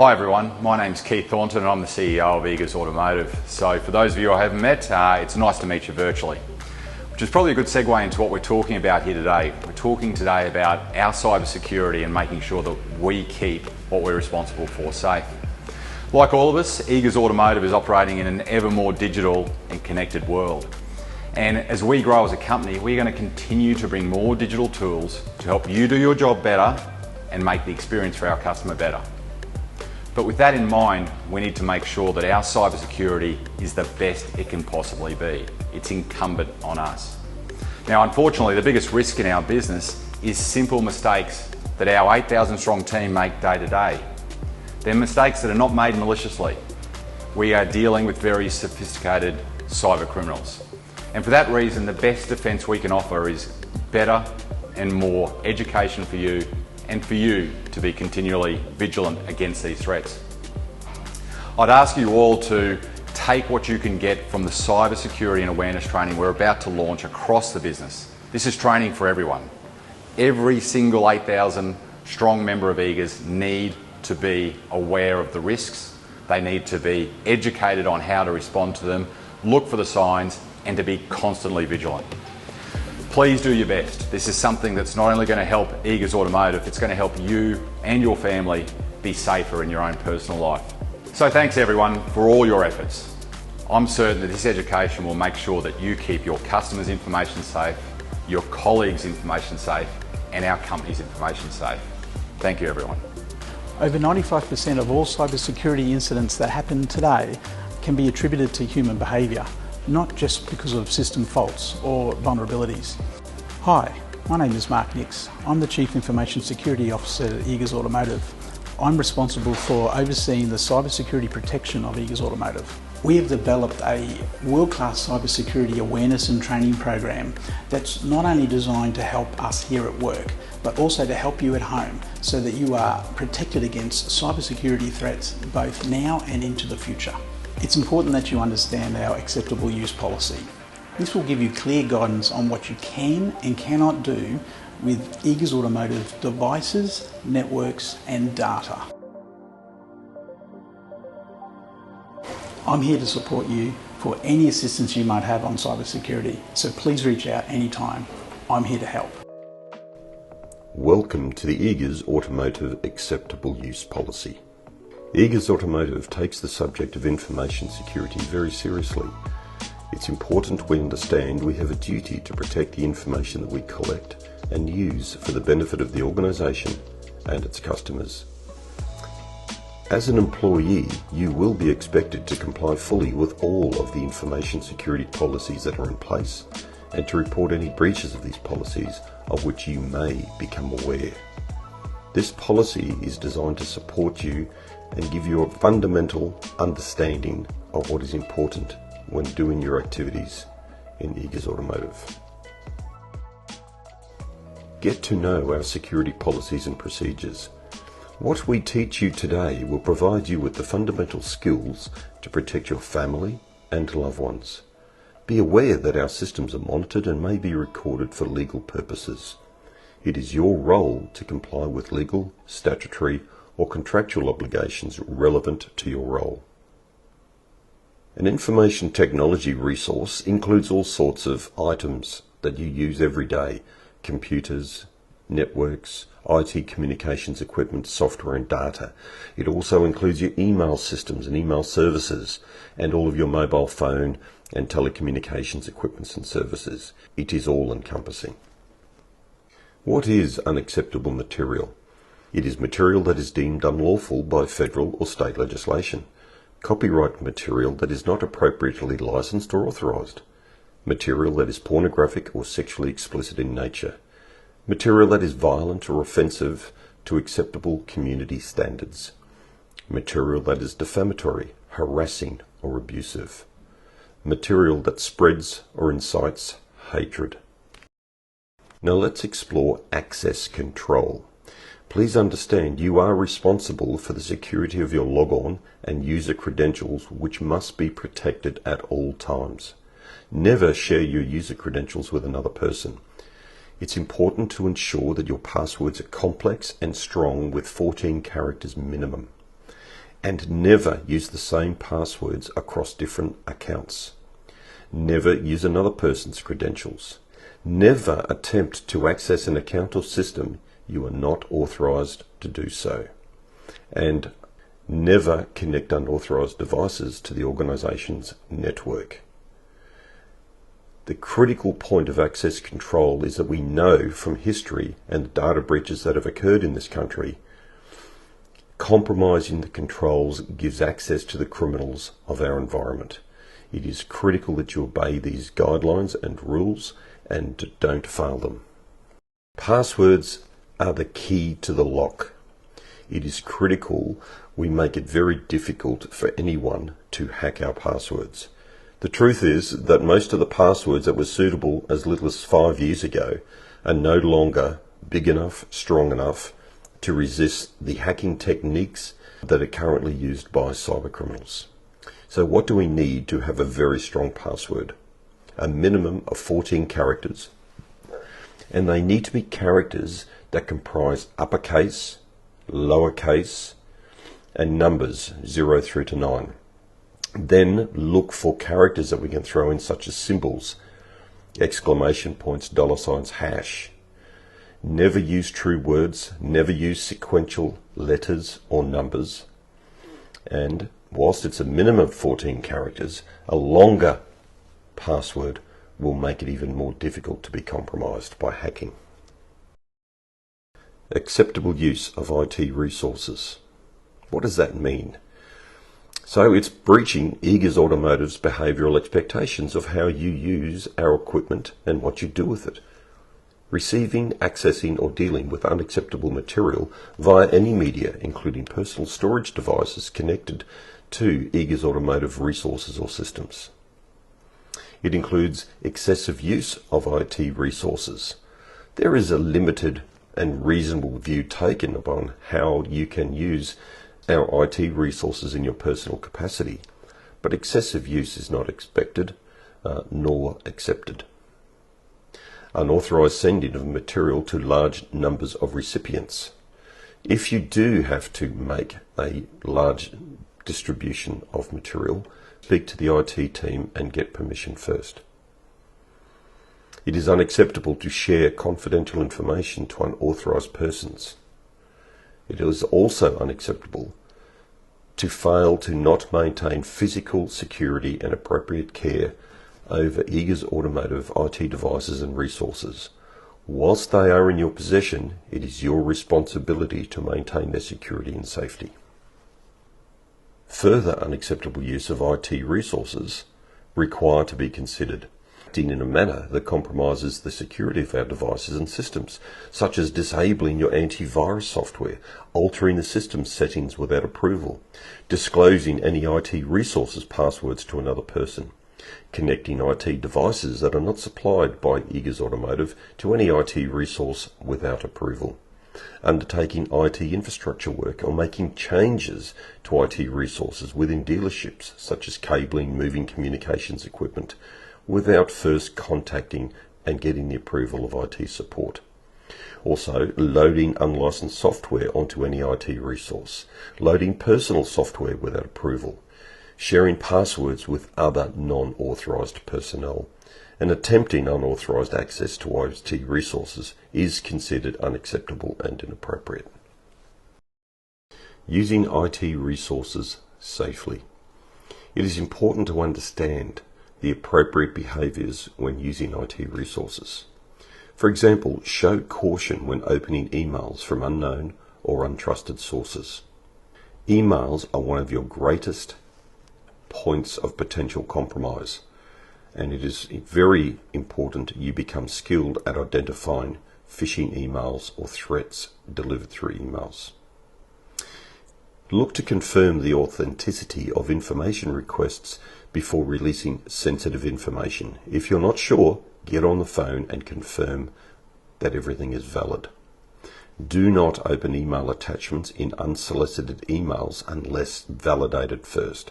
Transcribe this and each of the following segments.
Hi everyone, my name's Keith Thornton and I'm the CEO of Eagers Automotive. So for those of you I haven't met, it's nice to meet you virtually. Which is probably a good segue into what we're talking about here today. We're talking today about our cybersecurity and making sure that we keep what we're responsible for safe. Like all of us, Eagers Automotive is operating in an ever more digital and connected world. And as we grow as a company, we're going to continue to bring more digital tools to help you do your job better and make the experience for our customer better. But with that in mind, we need to make sure that our cybersecurity is the best it can possibly be. It's incumbent on us. Now, unfortunately, the biggest risk in our business is simple mistakes that our 8,000 strong team make day to day. They're mistakes that are not made maliciously. We are dealing with very sophisticated cyber criminals. And for that reason, the best defence we can offer is better and more education for you and for you to be continually vigilant against these threats. I'd ask you all to take what you can get from the cyber security and awareness training we're about to launch across the business. This is training for everyone. Every single 8,000 strong member of Eagers need to be aware of the risks. They need to be educated on how to respond to them, look for the signs, and to be constantly vigilant. Please do your best. This is something that's not only going to help Eagers Automotive, it's going to help you and your family be safer in your own personal life. So thanks everyone for all your efforts. I'm certain that this education will make sure that you keep your customers' information safe, your colleagues' information safe, and our company's information safe. Thank you everyone. Over 95% of all cybersecurity incidents that happen today can be attributed to human behaviour, not just because of system faults or vulnerabilities. Hi, my name is Mark Nix. I'm the Chief Information Security Officer at Eagers Automotive. I'm responsible for overseeing the cybersecurity protection of Eagers Automotive. We have developed a world-class cybersecurity awareness and training program that's not only designed to help us here at work, but also to help you at home so that you are protected against cybersecurity threats both now and into the future. It's important that you understand our acceptable use policy. This will give you clear guidance on what you can and cannot do with Eagers Automotive devices, networks and data. I'm here to support you for any assistance you might have on cybersecurity, so please reach out anytime. I'm here to help. Welcome to the Eagers Automotive Acceptable Use Policy. Eagers Automotive takes the subject of information security very seriously. It's important we understand we have a duty to protect the information that we collect and use for the benefit of the organisation and its customers. As an employee, you will be expected to comply fully with all of the information security policies that are in place and to report any breaches of these policies of which you may become aware. This policy is designed to support you and give you a fundamental understanding of what is important when doing your activities in Eagers Automotive. Get to know our security policies and procedures. What we teach you today will provide you with the fundamental skills to protect your family and loved ones. Be aware that our systems are monitored and may be recorded for legal purposes. It is your role to comply with legal, statutory, or contractual obligations relevant to your role. An information technology resource includes all sorts of items that you use every day: computers, networks, IT communications equipment, software and data. It also includes your email systems and email services and all of your mobile phone and telecommunications equipments and services. It is all encompassing. What is unacceptable material? It is material that is deemed unlawful by federal or state legislation. Copyright material that is not appropriately licensed or authorised. Material that is pornographic or sexually explicit in nature. Material that is violent or offensive to acceptable community standards. Material that is defamatory, harassing or abusive. Material that spreads or incites hatred. Now let's explore access control. Please understand you are responsible for the security of your logon and user credentials, which must be protected at all times. Never share your user credentials with another person. It's important to ensure that your passwords are complex and strong with 14 characters minimum. And never use the same passwords across different accounts. Never use another person's credentials. Never attempt to access an account or system you are not authorized to do so. And never connect unauthorized devices to the organization's network. The critical point of access control is that we know from history and the data breaches that have occurred in this country, compromising the controls gives access to the criminals of our environment. It is critical that you obey these guidelines and rules and don't fail them. Passwords are the key to the lock. It is critical we make it very difficult for anyone to hack our passwords. The truth is that most of the passwords that were suitable as little as 5 years ago are no longer big enough, strong enough to resist the hacking techniques that are currently used by cybercriminals. So what do we need to have a very strong password? A minimum of 14 characters, and they need to be characters that comprise uppercase, lowercase, and numbers 0 through to 9. Then look for characters that we can throw in, such as symbols, exclamation points, dollar signs, hash. Never use true words, never use sequential letters or numbers. And whilst it's a minimum of 14 characters, a longer password will make it even more difficult to be compromised by hacking. Acceptable use of IT resources. What does that mean? So it's breaching Eagers Automotive's behavioural expectations of how you use our equipment and what you do with it. Receiving, accessing or dealing with unacceptable material via any media, including personal storage devices connected to Eagers Automotive resources or systems. It includes excessive use of IT resources. There is a limited and reasonable view taken upon how you can use our IT resources in your personal capacity, but excessive use is not expected nor accepted. Unauthorized sending of material to large numbers of recipients. If you do have to make a large distribution of material, speak to the IT team and get permission first. It is unacceptable to share confidential information to unauthorized persons. It is also unacceptable to fail to not maintain physical security and appropriate care over Eagers Automotive IT devices and resources. Whilst they are in your possession, it is your responsibility to maintain their security and safety. Further unacceptable use of IT resources require to be considered, acting in a manner that compromises the security of our devices and systems, such as disabling your antivirus software, altering the system's settings without approval, disclosing any IT resources passwords to another person, connecting IT devices that are not supplied by Eagers Automotive to any IT resource without approval, undertaking IT infrastructure work or making changes to IT resources within dealerships, such as cabling, moving communications equipment, without first contacting and getting the approval of IT support. Also, loading unlicensed software onto any IT resource, loading personal software without approval, sharing passwords with other non-authorized personnel, and attempting unauthorized access to IT resources is considered unacceptable and inappropriate. Using IT resources safely. It is important to understand the appropriate behaviours when using IT resources. For example, show caution when opening emails from unknown or untrusted sources. Emails are one of your greatest points of potential compromise, and it is very important you become skilled at identifying phishing emails or threats delivered through emails. Look to confirm the authenticity of information requests before releasing sensitive information. If you're not sure, get on the phone and confirm that everything is valid. Do not open email attachments in unsolicited emails unless validated first.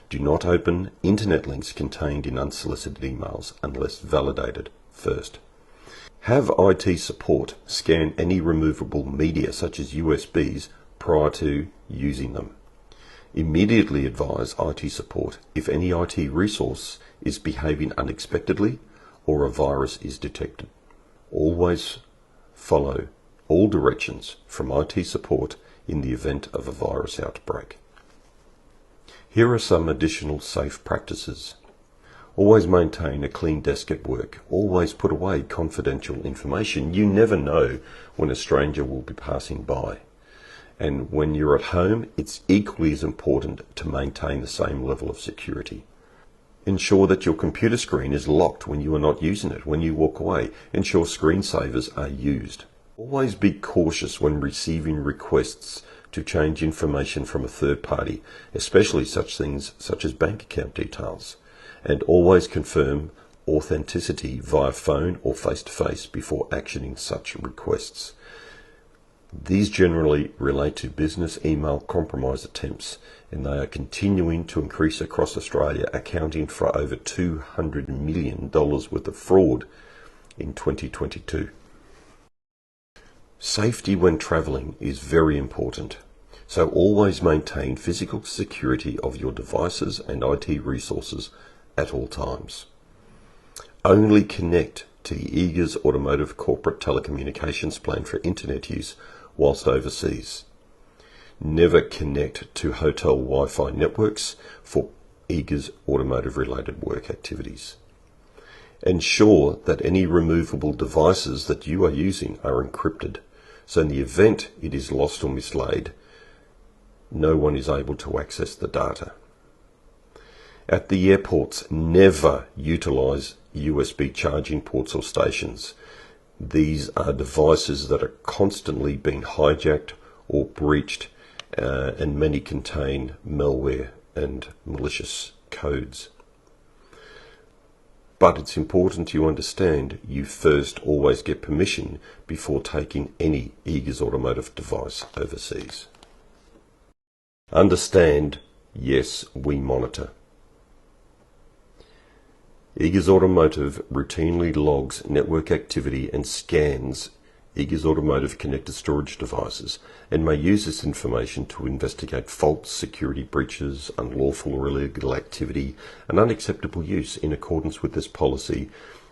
Do not open internet links contained in unsolicited emails unless validated first. Have IT support scan any removable media such as USBs prior to using them. Immediately advise IT support if any IT resource is behaving unexpectedly or a virus is detected. Always follow all directions from IT support in the event of a virus outbreak. Here are some additional safe practices. Always maintain a clean desk at work. Always put away confidential information. You never know when a stranger will be passing by. And when you're at home, it's equally as important to maintain the same level of security. Ensure that your computer screen is locked when you are not using it. When you walk away, ensure screensavers are used. Always be cautious when receiving requests to change information from a third party, especially such things such as bank account details. And always confirm authenticity via phone or face-to-face before actioning such requests. These generally relate to business email compromise attempts, and they are continuing to increase across Australia, accounting for over $200 million worth of fraud in 2022. Safety when travelling is very important, so always maintain physical security of your devices and IT resources at all times. Only connect to the Eagers Automotive Corporate Telecommunications Plan for Internet use whilst overseas. Never connect to hotel Wi-Fi networks for Eagers Automotive related work activities. Ensure that any removable devices that you are using are encrypted, so in the event it is lost or mislaid, no one is able to access the data. At the airports, never utilise USB charging ports or stations. These are devices that are constantly being hijacked or breached, and many contain malware and malicious codes. But it's important you understand you first always get permission before taking any Eagers Automotive device overseas. Understand, yes, we monitor. Eagers Automotive routinely logs network activity and scans Eagers Automotive connected storage devices and may use this information to investigate faults, security breaches, unlawful or illegal activity, and unacceptable use in accordance with this policy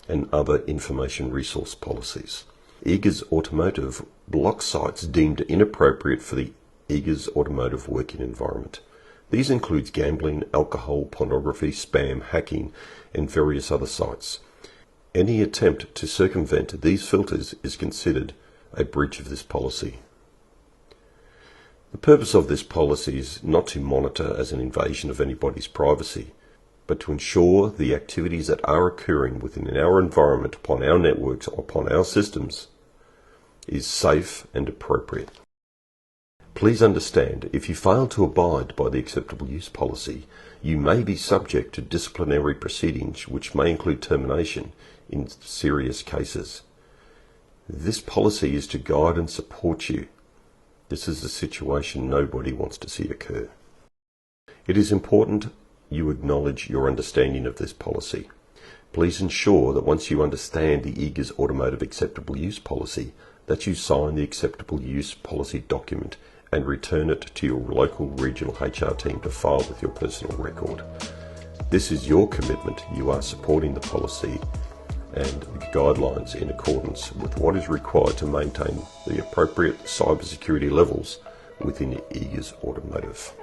and other information resource policies. Eagers Automotive blocks sites deemed inappropriate for the Eagers Automotive working environment. These include gambling, alcohol, pornography, spam, hacking, and various other sites. Any attempt to circumvent these filters is considered a breach of this policy. The purpose of this policy is not to monitor as an invasion of anybody's privacy, but to ensure the activities that are occurring within our environment, upon our networks, upon our systems, is safe and appropriate. Please understand, if you fail to abide by the acceptable use policy, you may be subject to disciplinary proceedings, which may include termination in serious cases. This policy is to guide and support you. This is a situation nobody wants to see occur. It is important you acknowledge your understanding of this policy. Please ensure that once you understand the Eagers Automotive Acceptable Use Policy, that you sign the Acceptable Use Policy document and return it to your local regional HR team to file with your personal record. This is your commitment. You are supporting the policy and the guidelines in accordance with what is required to maintain the appropriate cybersecurity levels within Eagers Automotive.